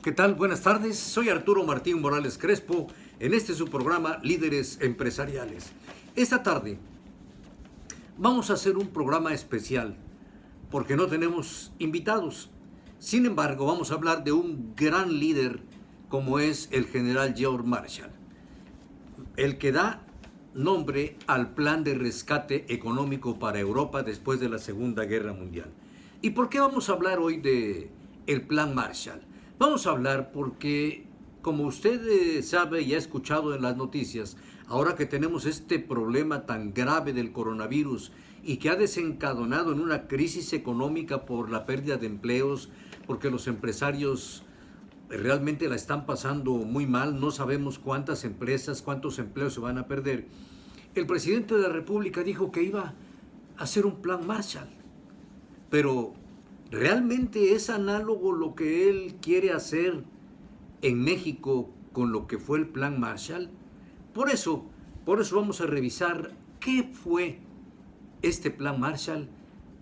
¿Qué tal? Buenas tardes. Soy Arturo Martín Morales Crespo en este su programa Líderes Empresariales. Esta tarde vamos a hacer un programa especial porque no tenemos invitados. Sin embargo, vamos a hablar de un gran líder como es el general George Marshall, el que da nombre al plan de rescate económico para Europa después de la Segunda Guerra Mundial. ¿Y por qué vamos a hablar hoy de el plan Marshall? Vamos a hablar porque, como usted sabe y ha escuchado en las noticias, ahora que tenemos este problema tan grave del coronavirus y que ha desencadenado en una crisis económica por la pérdida de empleos, porque los empresarios realmente la están pasando muy mal, no sabemos cuántas empresas, cuántos empleos se van a perder. El presidente de la República dijo que iba a hacer un plan Marshall, pero ¿realmente es análogo lo que él quiere hacer en México con lo que fue el plan Marshall? Por eso vamos a revisar qué fue este plan Marshall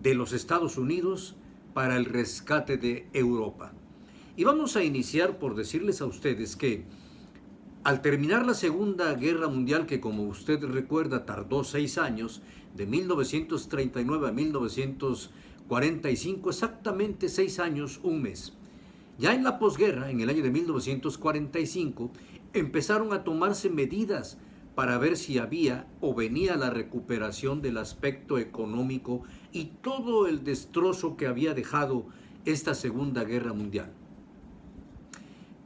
de los Estados Unidos para el rescate de Europa. Y vamos a iniciar por decirles a ustedes que al terminar la Segunda Guerra Mundial, que como usted recuerda tardó 6 años, de 1939 a 1945, exactamente 6 años, un mes. Ya en la posguerra, en el año de 1945, empezaron a tomarse medidas para ver si había o venía la recuperación del aspecto económico y todo el destrozo que había dejado esta Segunda Guerra Mundial.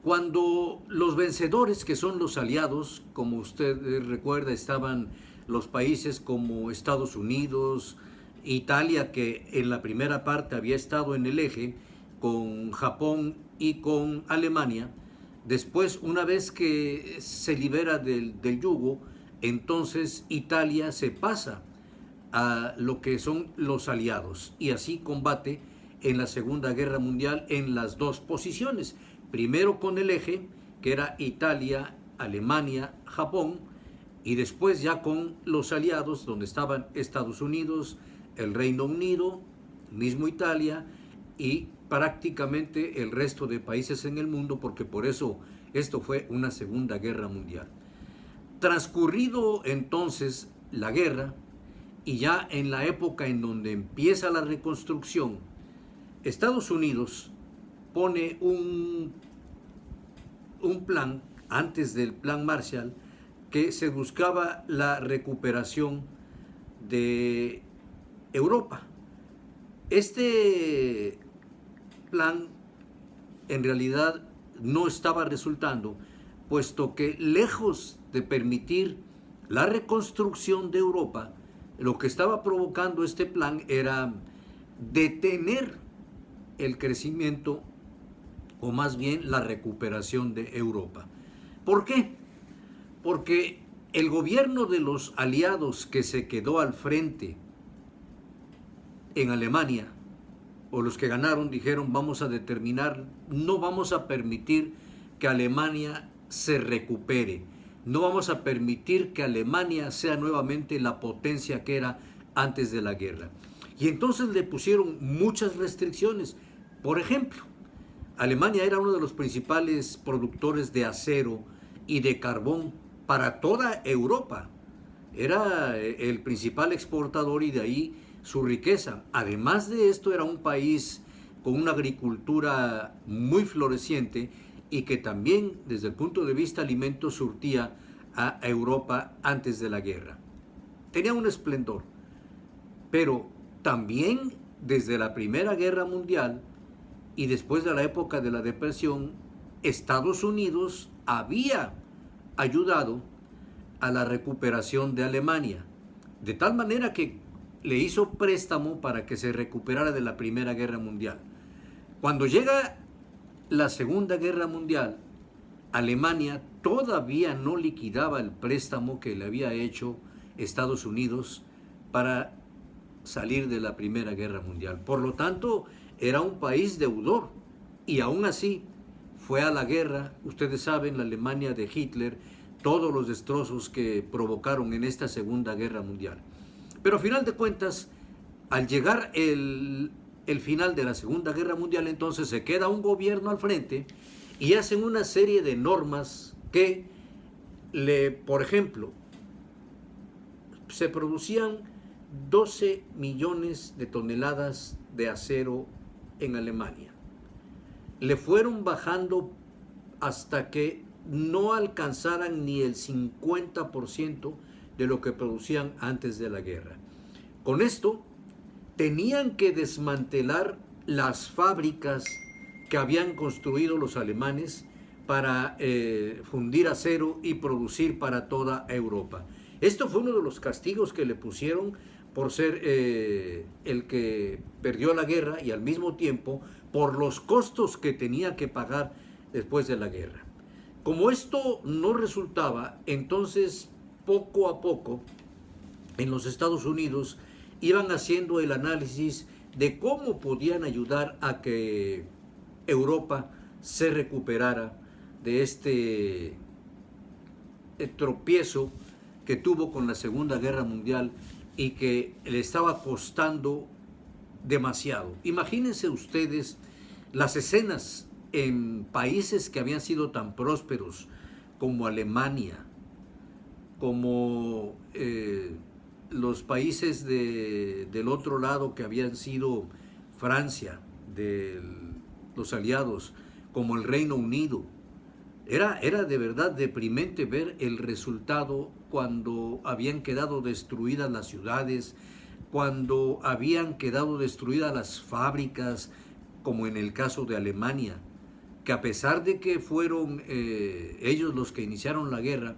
Cuando los vencedores, que son los aliados, como usted recuerda, estaban los países como Estados Unidos, Italia, que en la primera parte había estado en el eje, con Japón y con Alemania. Después, una vez que se libera del yugo, entonces Italia se pasa a lo que son los aliados y así combate en la Segunda Guerra Mundial en las dos posiciones. Primero con el eje, que era Italia, Alemania, Japón, y después ya con los aliados, donde estaban Estados Unidos, el Reino Unido, mismo Italia, y prácticamente el resto de países en el mundo, porque por eso esto fue una Segunda Guerra Mundial. Transcurrido entonces la guerra, y ya en la época en donde empieza la reconstrucción, Estados Unidos pone un plan, antes del plan Marshall, que se buscaba la recuperación de Europa. Este plan en realidad no estaba resultando, puesto que lejos de permitir la reconstrucción de Europa, lo que estaba provocando este plan era detener el crecimiento, o más bien la recuperación de Europa. ¿Por qué? Porque el gobierno de los aliados que se quedó al frente en Alemania, o los que ganaron, dijeron: vamos a determinar, no vamos a permitir que Alemania se recupere, no vamos a permitir que Alemania sea nuevamente la potencia que era antes de la guerra. Y entonces le pusieron muchas restricciones. Por ejemplo, Alemania era uno de los principales productores de acero y de carbón para toda Europa. Era el principal exportador y de ahí su riqueza. Además de esto, era un país con una agricultura muy floreciente y que también, desde el punto de vista alimentos, surtía a Europa antes de la guerra. Tenía un esplendor, pero también desde la Primera Guerra Mundial y después de la época de la Depresión, Estados Unidos había ayudado a la recuperación de Alemania, de tal manera que le hizo préstamo para que se recuperara de la Primera Guerra Mundial. Cuando llega la Segunda Guerra Mundial, Alemania todavía no liquidaba el préstamo que le había hecho Estados Unidos para salir de la Primera Guerra Mundial. Por lo tanto, era un país deudor y aún así fue a la guerra. Ustedes saben, la Alemania de Hitler, todos los destrozos que provocaron en esta Segunda Guerra Mundial. Pero a final de cuentas, al llegar el final de la Segunda Guerra Mundial, entonces se queda un gobierno al frente y hacen una serie de normas que, por ejemplo, se producían 12 millones de toneladas de acero en Alemania. Le fueron bajando hasta que no alcanzaran ni el 50% de lo que producían antes de la guerra. Con esto, tenían que desmantelar las fábricas que habían construido los alemanes para fundir acero y producir para toda Europa. Esto fue uno de los castigos que le pusieron por ser el que perdió la guerra y al mismo tiempo por los costos que tenía que pagar después de la guerra. Como esto no resultaba, entonces poco a poco en los Estados Unidos iban haciendo el análisis de cómo podían ayudar a que Europa se recuperara de este tropiezo que tuvo con la Segunda Guerra Mundial y que le estaba costando demasiado. Imagínense ustedes las escenas en países que habían sido tan prósperos como Alemania, como los países del otro lado que habían sido Francia, los aliados, como el Reino Unido. Era de verdad deprimente ver el resultado cuando habían quedado destruidas las ciudades, cuando habían quedado destruidas las fábricas, como en el caso de Alemania, que a pesar de que fueron ellos los que iniciaron la guerra,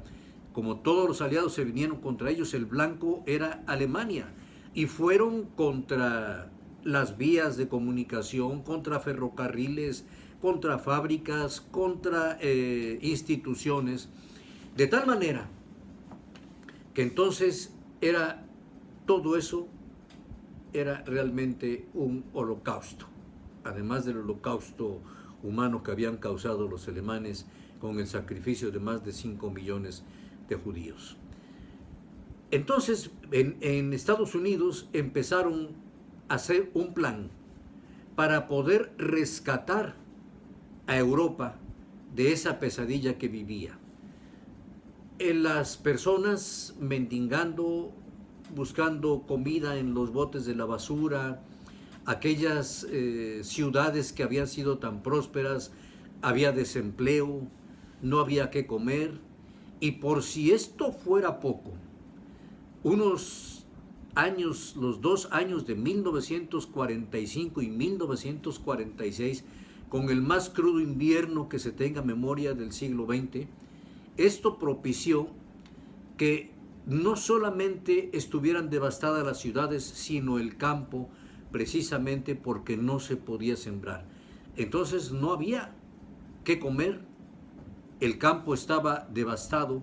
como todos los aliados se vinieron contra ellos, el blanco era Alemania, y fueron contra las vías de comunicación, contra ferrocarriles, contra fábricas, contra instituciones, de tal manera que entonces todo eso era realmente un holocausto, además del holocausto humano que habían causado los alemanes con el sacrificio de más de 5 millones de judíos. Entonces, en Estados Unidos empezaron a hacer un plan para poder rescatar a Europa de esa pesadilla que vivía. Las personas mendigando, buscando comida en los botes de la basura, aquellas ciudades que habían sido tan prósperas, había desempleo, no había qué comer, y por si esto fuera poco, unos años, los 2 años de 1945 y 1946, con el más crudo invierno que se tenga memoria del siglo XX, esto propició que no solamente estuvieran devastadas las ciudades, sino el campo, precisamente porque no se podía sembrar. Entonces no había qué comer, el campo estaba devastado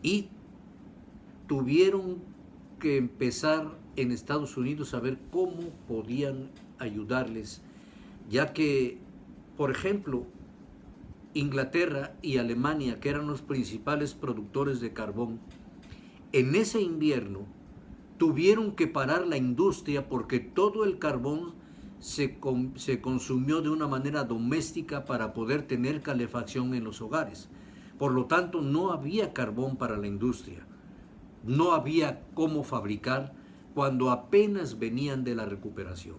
y tuvieron que empezar en Estados Unidos a ver cómo podían ayudarles, ya que, por ejemplo, Inglaterra y Alemania, que eran los principales productores de carbón, en ese invierno tuvieron que parar la industria porque todo el carbón se consumió de una manera doméstica para poder tener calefacción en los hogares. Por lo tanto, no había carbón para la industria. No había cómo fabricar cuando apenas venían de la recuperación.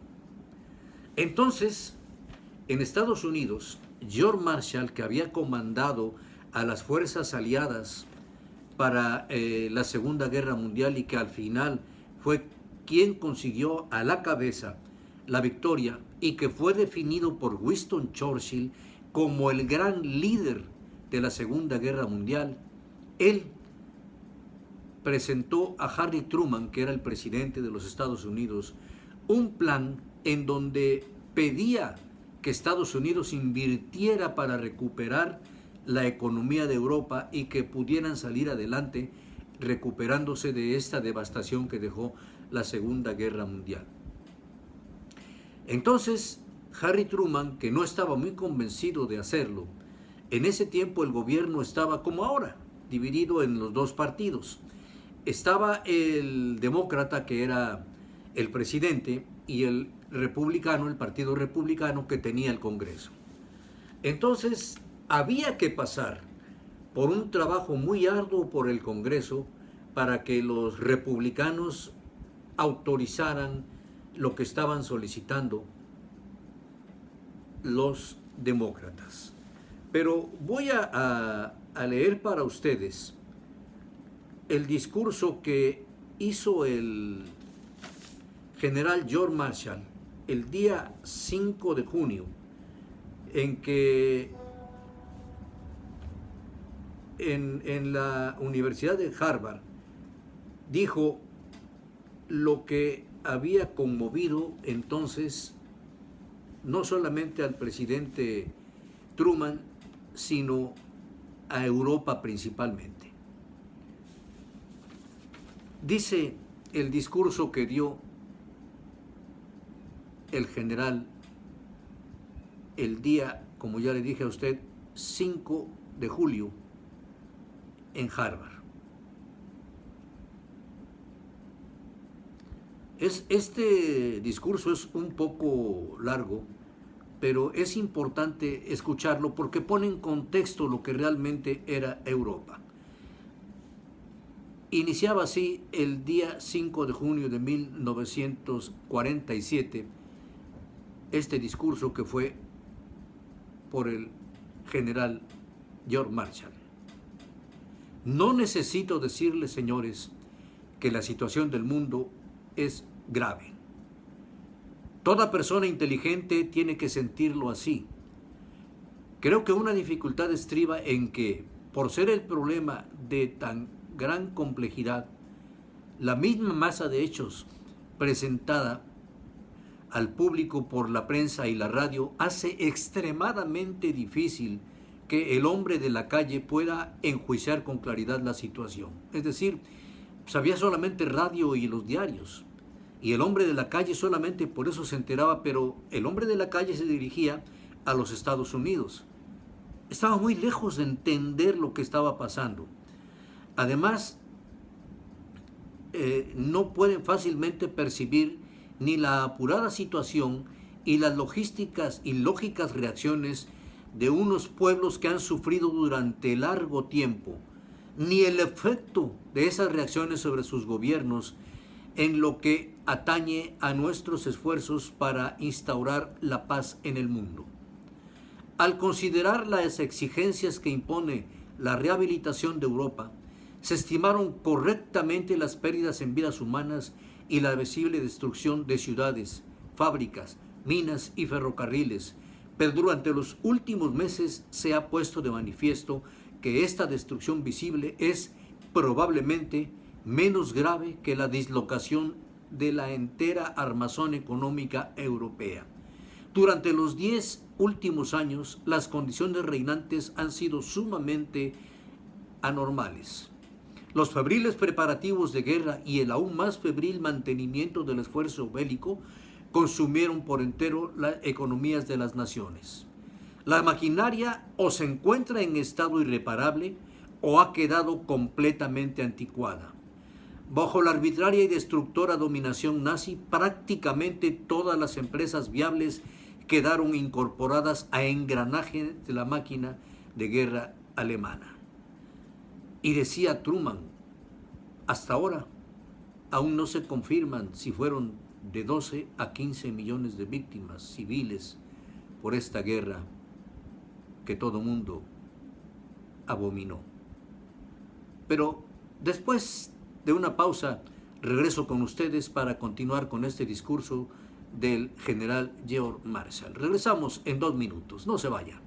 Entonces, en Estados Unidos, George Marshall, que había comandado a las fuerzas aliadas para la Segunda Guerra Mundial y que al final fue quien consiguió a la cabeza la victoria y que fue definido por Winston Churchill como el gran líder de la Segunda Guerra Mundial, él presentó a Harry Truman, que era el presidente de los Estados Unidos, un plan en donde pedía que Estados Unidos invirtiera para recuperar la economía de Europa y que pudieran salir adelante recuperándose de esta devastación que dejó la Segunda Guerra Mundial. Entonces, Harry Truman, que no estaba muy convencido de hacerlo, en ese tiempo el gobierno estaba como ahora, dividido en los dos partidos. Estaba el demócrata, que era el presidente, y el republicano, el partido republicano, que tenía el Congreso. Entonces, había que pasar por un trabajo muy arduo por el Congreso para que los republicanos autorizaran lo que estaban solicitando los demócratas. Pero voy a leer para ustedes el discurso que hizo el general George Marshall el día 5 de junio, en que en la Universidad de Harvard dijo lo que había conmovido entonces no solamente al presidente Truman, sino a Europa principalmente. Dice el discurso que dio el general el día, como ya le dije a usted, 5 de julio en Harvard. Este discurso es un poco largo, pero es importante escucharlo porque pone en contexto lo que realmente era Europa. Iniciaba así el día 5 de junio de 1947 este discurso que fue por el general George Marshall. No necesito decirles, señores, que la situación del mundo es grave. Toda persona inteligente tiene que sentirlo así. Creo que una dificultad estriba en que, por ser el problema de tan gran complejidad, la misma masa de hechos presentada al público por la prensa y la radio hace extremadamente difícil que el hombre de la calle pueda enjuiciar con claridad la situación. Es decir, pues había solamente radio y los diarios, y el hombre de la calle solamente por eso se enteraba, pero el hombre de la calle se dirigía a los Estados Unidos. Estaba muy lejos de entender lo que estaba pasando. Además, no pueden fácilmente percibir ni la apurada situación y las logísticas y lógicas reacciones de unos pueblos que han sufrido durante largo tiempo, ni el efecto de esas reacciones sobre sus gobiernos en lo que atañe a nuestros esfuerzos para instaurar la paz en el mundo. Al considerar las exigencias que impone la rehabilitación de Europa, se estimaron correctamente las pérdidas en vidas humanas y la visible destrucción de ciudades, fábricas, minas y ferrocarriles, pero durante los últimos meses se ha puesto de manifiesto que esta destrucción visible es probablemente menos grave que la dislocación de la entera armazón económica europea. Durante los 10 últimos años, las condiciones reinantes han sido sumamente anormales. Los febriles preparativos de guerra y el aún más febril mantenimiento del esfuerzo bélico consumieron por entero las economías de las naciones. La maquinaria o se encuentra en estado irreparable o ha quedado completamente anticuada. Bajo la arbitraria y destructora dominación nazi, prácticamente todas las empresas viables quedaron incorporadas a engranaje de la máquina de guerra alemana. Y decía Truman, hasta ahora aún no se confirman si fueron de 12 a 15 millones de víctimas civiles por esta guerra que todo mundo abominó. Pero después de una pausa, regreso con ustedes para continuar con este discurso del general George Marshall. Regresamos en 2 minutos, no se vayan.